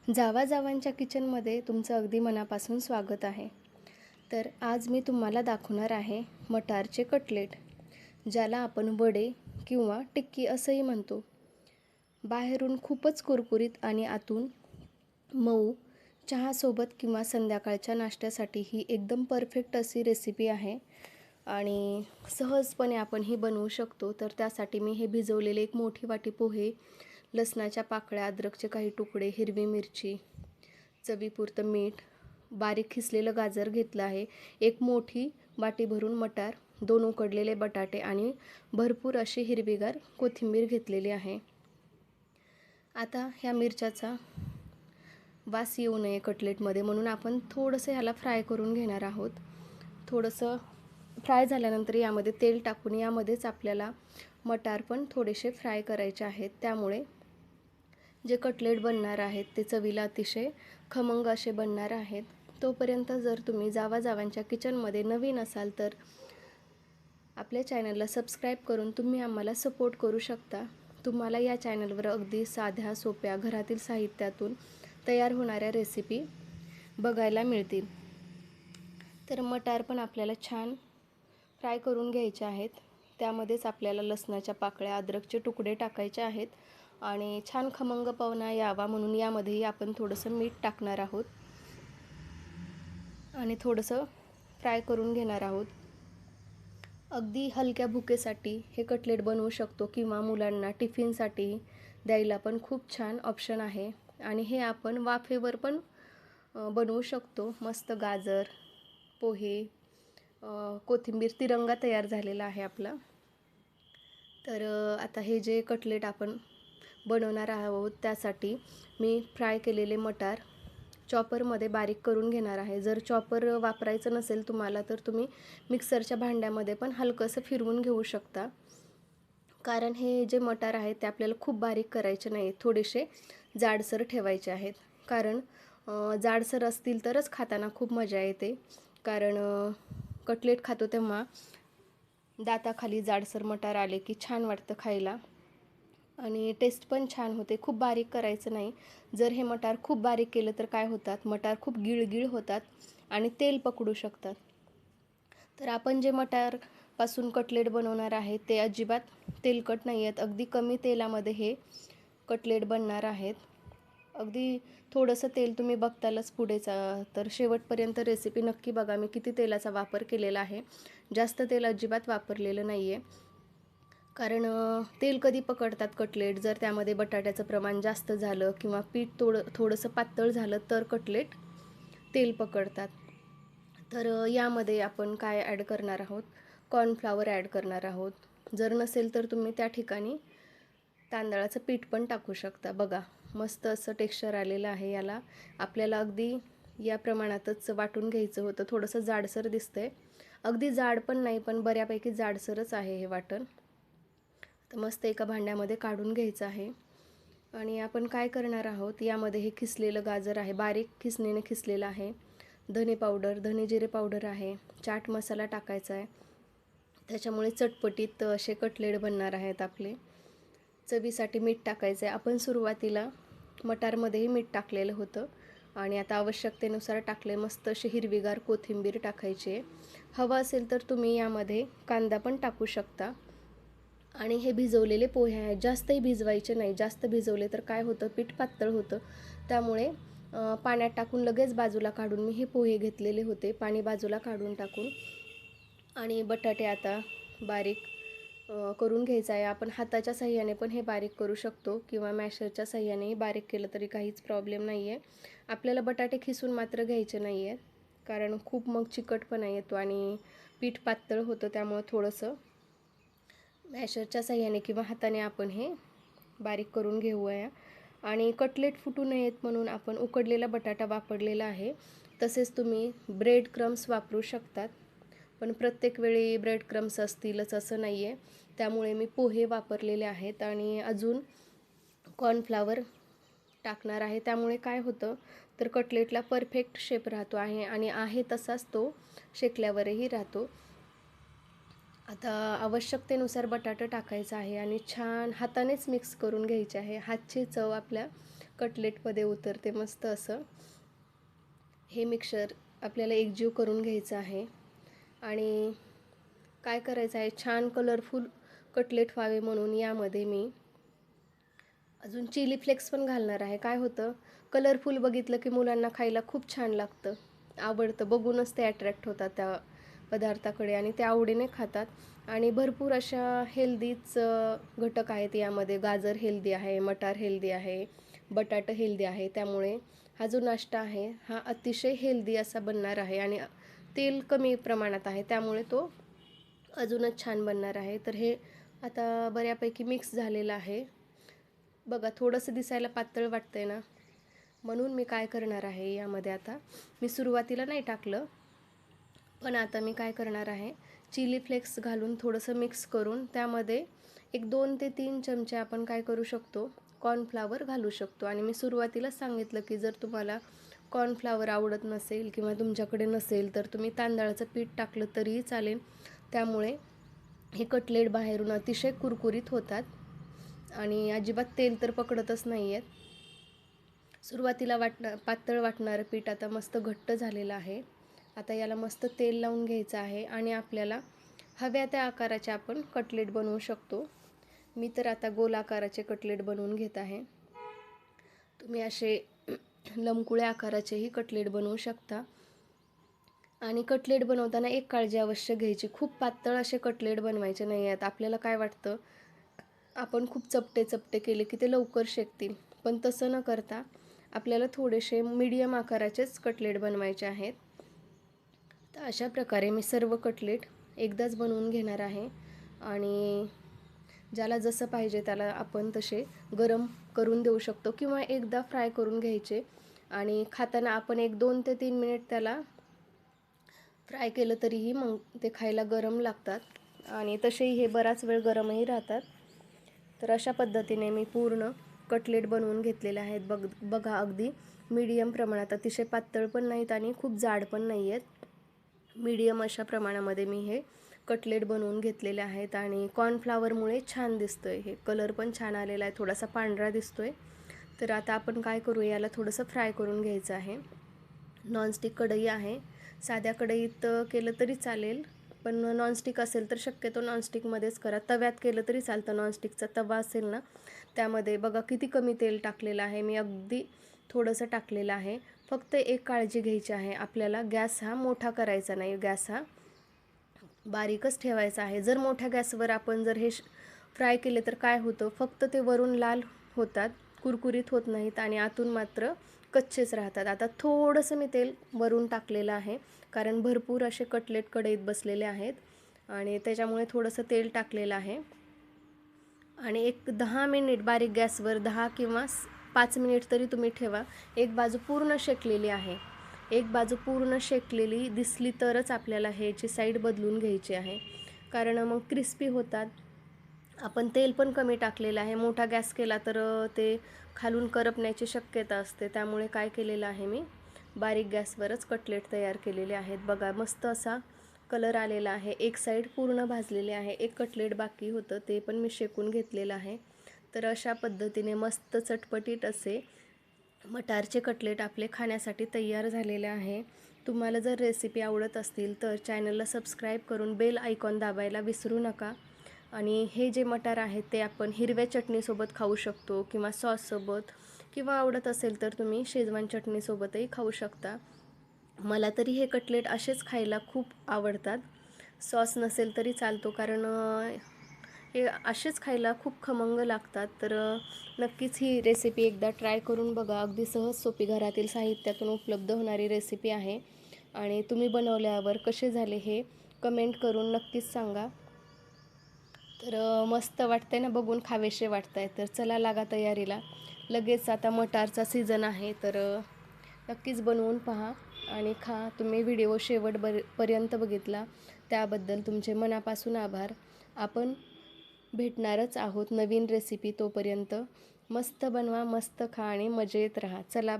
जावा जावांच्या किचनमध्ये तुमचं अगदी मनापासून स्वागत आहे. तर आज मी तुम्हाला दाखवणार आहे मटारचे कटलेट, ज्याला आपण वडे किंवा टिक्की असंही म्हणतो. बाहेरून खूपच कुरकुरीत आणि आतून मऊ, चहासोबत किंवा संध्याकाळच्या नाश्त्यासाठी ही एकदम परफेक्ट अशी रेसिपी आहे आणि सहजपणे आपण ही बनवू शकतो. तर त्यासाठी मी हे भिजवलेले एक मोठी वाटी पोहे, लसणाच्या पाकळ्या, अद्रकचे काही तुकडे, हिरवी मिरची, चवीपुरतं मीठ, बारीक खिसलेलं गाजर घेतलं आहे, एक मोठी वाटी भरून मटार, 2 उकडलेले बटाटे आणि भरपूर अशी हिरवीगार कोथिंबीर घेतलेली आहे. आता ह्या मिरच्याचा वास येऊ नये कटलेटमध्ये म्हणून आपण थोडंसं ह्याला फ्राय करून घेणार आहोत. थोडंसं फ्राय झाल्यानंतर यामध्ये तेल टाकून यामध्येच आपल्याला मटार पण थोडेसे फ्राय करायचे आहेत. त्यामुळे जे कटलेट बनणार आहेत ते चवीला अतिशय खमंग असे बनणार आहेत. तोपर्यंत जर तुम्ही जावा जावांच्या किचनमध्ये नवीन असाल तर आपल्या चॅनलला सबस्क्राईब करून तुम्ही आम्हाला सपोर्ट करू शकता. तुम्हाला या चॅनलवर अगदी साध्या सोप्या घरातील साहित्यातून तयार होणाऱ्या रेसिपी बघायला मिळतील. तर मटार पण आपल्याला छान फ्राय करून घ्यायचे आहेत. त्यामध्येच आपल्याला लसणाच्या पाकळ्या, अद्रकचे तुकडे टाकायचे आहेत आणि छान खमंगपणा यावा म्हणून यामध्येही आपण थोडंसं मीठ टाकणार आहोत आणि थोडंसं फ्राय करून घेणार आहोत. अगदी हलक्या भुकेसाठी हे कटलेट बनवू शकतो किंवा मुलांना टिफिनसाठी द्यायला पण खूप छान ऑप्शन आहे. आणि हे आपण वाफेवर पण बनवू शकतो. मस्त गाजर, पोहे, कोथिंबीर, तिरंगा तयार झालेला आहे आपला. तर आता हे जे कटलेट आपण बनवणार आहोत त्यासाठी मी फ्राय केलेले मटार चॉपरमध्ये बारीक करून घेणार आहे. जर चॉपर वापरायचं नसेल तुम्हाला तर तुम्ही मिक्सरच्या भांड्यामध्ये पण हलकंसं फिरवून घेऊ शकता. कारण हे जे मटार आहेत ते आपल्याला खूप बारीक करायचे नाही, थोडेसे जाडसर ठेवायचे आहेत. कारण जाडसर असतील तरच खाताना खूप मजा येते. कारण कटलेट खातो तेव्हा दाताखाली जाडसर मटार आले की छान वाटतं खायला आणि टेस्ट पण छान होते. खूप बारीक करायचं नाही. जर हे मटार खूप बारीक केलं तर काय होतात, मटार खूप गिळगिळ होतात आणि तेल पकडू शकतात. तर आपण जे मटारपासून कटलेट बनवणार आहे ते अजिबात तेलकट नाही आहेत. अगदी कमी तेलामध्ये हे कटलेट बनणार आहेत. अगदी थोडंसं तेल तुम्ही बघतालच पुढेचा, तर शेवटपर्यंत रेसिपी नक्की बघा. मी किती तेलाचा वापर केलेला आहे. जास्त तेल अजिबात वापरलेलं नाही आहे. कारण तेल कधी पकडतात कटलेट, जर त्यामध्ये बटाट्याचं प्रमाण जास्त झालं किंवा पीठ थोडंसं पातळ झालं तर कटलेट तेल पकडतात. तर यामध्ये आपण काय ॲड करणार आहोत, कॉर्नफ्लॉवर ॲड करणार आहोत. जर नसेल तर तुम्ही त्या ठिकाणी तांदळाचं पीठ पण टाकू शकता. बघा मस्त असं टेक्स्चर आलेलं आहे. याला आपल्याला अगदी या प्रमाणातच वाटून घ्यायचं होतं. थोडंसं जाडसर दिसतंय, अगदी जाड पण नाही, पण बऱ्यापैकी जाडसरच आहे हे वाटण. तर मस्त एका भांड्यामध्ये काढून घ्यायचं आहे. आणि आपण काय करणार आहोत, यामध्ये हे खिसलेलं गाजर आहे, बारीक खिसणीने खिसलेलं आहे, धने पावडर, धने जिरे पावडर आहे, चाट मसाला टाकायचा आहे. त्याच्यामुळे चटपटीत असे कटलेट बनणार आहेत आपले. चवीसाठी मीठ टाकायचं आहे. आपण सुरुवातीला मटारमध्येही मीठ टाकलेलं होतं आणि आता आवश्यकतेनुसार टाकले. मस्त अशी हिरवीगार कोथिंबीर टाकायची आहे. हवं असेल तर तुम्ही यामध्ये कांदा पण टाकू शकता. आणि हे भिजवलेले पोहे आहेत, जास्तही भिजवायचे नाही. जास्त भिजवले तर काय होतं, पीठ पातळ होतं. त्यामुळे पाण्यात टाकून लगेच बाजूला काढून मी हे पोहे घेतलेले होते, पाणी बाजूला काढून टाकून. आणि बटाटे आता बारीक करून घ्यायचं आहे. आपण हाताच्या साह्याने पण हे बारीक करू शकतो किंवा मॅशरच्या साह्यानेही बारीक केलं तरी काहीच प्रॉब्लेम नाही आहे. आपल्याला बटाटे खिसून मात्र घ्यायचे नाही आहेत, कारण खूप मग चिकटपणा येतो आणि पीठ पातळ होतं. त्यामुळे थोडंसं मॅशरच्या साह्याने किंवा हाताने आपण हे बारीक करून घेऊया. आणि कटलेट फुटू नयेत म्हणून आपण उकडलेला बटाटा वापरलेला आहे. तसेच तुम्ही ब्रेड क्रम्स वापरू शकतात, पण प्रत्येक वेळी ब्रेड क्रम्स असतीलच असं नाही आहे. त्यामुळे मी पोहे वापरलेले आहेत आणि अजून कॉर्नफ्लॉवर टाकणार आहे. त्यामुळे काय होतं तर कटलेटला परफेक्ट शेप राहतो आहे आणि आहे तसाच तो शेकल्यावरही राहतो. आता आवश्यकतेनुसार बटाटा टाकायचा आहे आणि छान हातानेच मिक्स करून घ्यायचे आहे. हातची चव आपल्या कटलेटमध्ये उतरते मस्त असं. हे मिक्सर आपल्याला एकजीव करून घ्यायचं आहे आणि काय करायचं आहे, छान कलरफुल कटलेट व्हावे म्हणून यामध्ये मी अजून चिली फ्लेक्स पण घालणार आहे. काय होतं, कलरफुल बघितलं की मुलांना खायला खूप छान लागतं, आवडतं, बघूनच ते अट्रॅक्ट होतात त्या पदार्थाकडे आणि ते आवडीने खातात. आणि भरपूर अशा हेल्दीच घटक आहेत यामध्ये. गाजर हेल्दी आहे, मटार हेल्दी आहे, बटाटा हेल्दी आहे. त्यामुळे हा जो नाश्ता आहे हा अतिशय हेल्दी असा बनणार आहे आणि तेल कमी प्रमाणात आहे, त्यामुळे तो अजूनच छान बनणार आहे. तर हे आता बऱ्यापैकी मिक्स झालेलं आहे बघा. थोडंसं दिसायला पातळ वाटतंय ना, म्हणून मी काय करणार आहे यामध्ये, आता मी सुरुवातीला नाही टाकलं, पण आता मी काय करणार आहे, चिली फ्लेक्स घालून थोडंसं मिक्स करून त्यामध्ये एक 2 ते 3 चमचे आपण काय करू शकतो, कॉर्नफ्लावर घालू शकतो. आणि मी सुरुवातीलाच सांगितलं की जर तुम्हाला कॉर्नफ्लावर आवडत नसेल किंवा तुमच्याकडे नसेल तर तुम्ही तांदळाचं पीठ टाकलं तरीही चालेल. त्यामुळे हे कटलेट बाहेरून अतिशय कुरकुरीत होतात आणि अजिबात तेल तर पकडतच नाही आहेत. सुरुवातीला पातळ वाटणारं पीठ आता मस्त घट्ट झालेलं आहे. आता याला मस्त तेल लावून घ्यायचं आहे आणि आपल्याला हव्या त्या आकाराचे आपण कटलेट बनवू शकतो. मी तर आता गोल आकाराचे कटलेट बनवून घेत आहे. तुम्ही असे लंबकुळ्या आकाराचेही कटलेट बनवू शकता. आणि कटलेट बनवताना एक काळजी अवश्य घ्यायची, खूप पातळ असे कटलेट बनवायचे नाही आहेत. आपल्याला काय वाटतं, आपण खूप चपटे चपटे केले की ते लवकर शेकतील, पण तसं न करता आपल्याला थोडेसे मीडियम आकाराचेच कटलेट बनवायचे आहेत. तर अशा प्रकारे मी सर्व कटलेट एकदाच बनवून घेणार आहे आणि ज्याला जसं पाहिजे त्याला आपण तसे गरम करून देऊ शकतो किंवा एकदा फ्राय करून घ्यायचे आणि खाताना आपण 1-2 ते 3 मिनिट त्याला फ्राय केलं तरीही मग ते खायला गरम लागतात आणि तसेही हे बराच वेळ गरमही राहतात. तर अशा पद्धतीने मी पूर्ण कटलेट बनवून घेतलेले आहेत. बघा अगदी मीडियम प्रमाणात, अतिशय पातळ पण नाहीत आणि खूप जाड पण नाही आहेत. मीडियम अशा प्रमाणामध्ये मी हे कटलेट बनवून घेतलेले आहेत आणि कॉर्नफ्लावरमुळे छान दिसतं आहे. हे कलर पण छान आलेला आहे, थोडासा पांढरा दिसतो आहे. तर आता आपण काय करू, याला थोडंसं फ्राय करून घ्यायचं आहे. नॉनस्टिक कढई आहे, साध्या कढईत केलं तरी चालेल, पण नॉनस्टिक असेल तर शक्यतो नॉनस्टिकमध्येच करा. तव्यात केलं तरी चालतं, नॉनस्टिकचा तवा असेल ना त्यामध्ये. बघा किती कमी तेल टाकलेलं आहे मी, अगदी थोडंसं टाकलेलं आहे. फक्त एक काळजी घ्यायची आहे, आपल्याला गॅस हा मोठा करायचा नाही, गॅस हा बारीकच ठेवायचा आहे. जर मोठ्या गॅसवर आपण जर हे फ्राय केले तर काय होतं, फक्त ते वरून लाल होतात, कुरकुरीत होत नाहीत आणि आतून मात्र कच्चेच राहतात. आता थोडंसं मी तेल वरून टाकलेलं आहे, कारण भरपूर असे कटलेट कढईत बसलेले आहेत आणि त्याच्यामुळे थोडंसं तेल टाकलेलं आहे. आणि एक 10 मिनिट बारीक गॅसवर 10 किंवा 5 मिनिट तरी तुम्ही ठेवा. एक बाजू पूर्ण शेकलेली आहे, एक बाजू पूर्ण शेकलेली दिसली तरच आपल्याला ह्याची साईड बदलून घ्यायची आहे, कारण मग क्रिस्पी होतात. आपण तेल पण कमी टाकलेलं आहे, मोठा गॅस केला तर ते खालून करपण्याची शक्यता असते. त्यामुळे काय केलेलं आहे, मी बारीक गॅसवरच कटलेट तयार केलेले आहेत. बघा मस्त असा कलर आलेला आहे, एक साईड पूर्ण भाजलेली आहे. एक कटलेट बाकी होतं, ते पण मी शेकून घेतलेलं आहे. तर अशा पद्धतीने मस्त चटपटीत असे मटारचे कटलेट आपले खाण्यासाठी तयार झालेले आहे. तुम्हाला जर रेसिपी आवडत असतील तर चॅनलला सबस्क्राईब करून बेल आयकॉन दाबायला विसरू नका. आणि हे जे मटार आहेत ते आपण हिरव्या चटणीसोबत खाऊ शकतो किंवा सॉससोबत, किंवा आवडत असेल तर तुम्ही शेजवान चटणीसोबतही खाऊ शकता. मला तरी हे कटलेट असेच खायला खूप आवडतात, सॉस नसेल तरी चालतो, कारण हे असेच खायला खूप खमंग लागतात. तर नक्कीच ही रेसिपी एकदा ट्राय करून बघा. अगदी सहज सोपी घरातील साहित्यातून उपलब्ध होणारी रेसिपी आहे आणि तुम्ही बनवल्यावर कसे झाले हे कमेंट करून नक्कीच सांगा. तर मस्त वाटतंय ना, बघून खावेसे वाटतंय. तर चला लागा तयारीला, लगेच आता मटारचा सीझन आहे, तर नक्कीच बनवून पहा आणि खा. तुम्ही व्हिडिओ पर्यंत बघितला त्याबद्दल तुमचे मनापासून आभार. आपण भेटणारच आहोत नवीन रेसिपी, तोपर्यंत मस्त बनवा, मस्त खा आणि मजेत राहा. चला.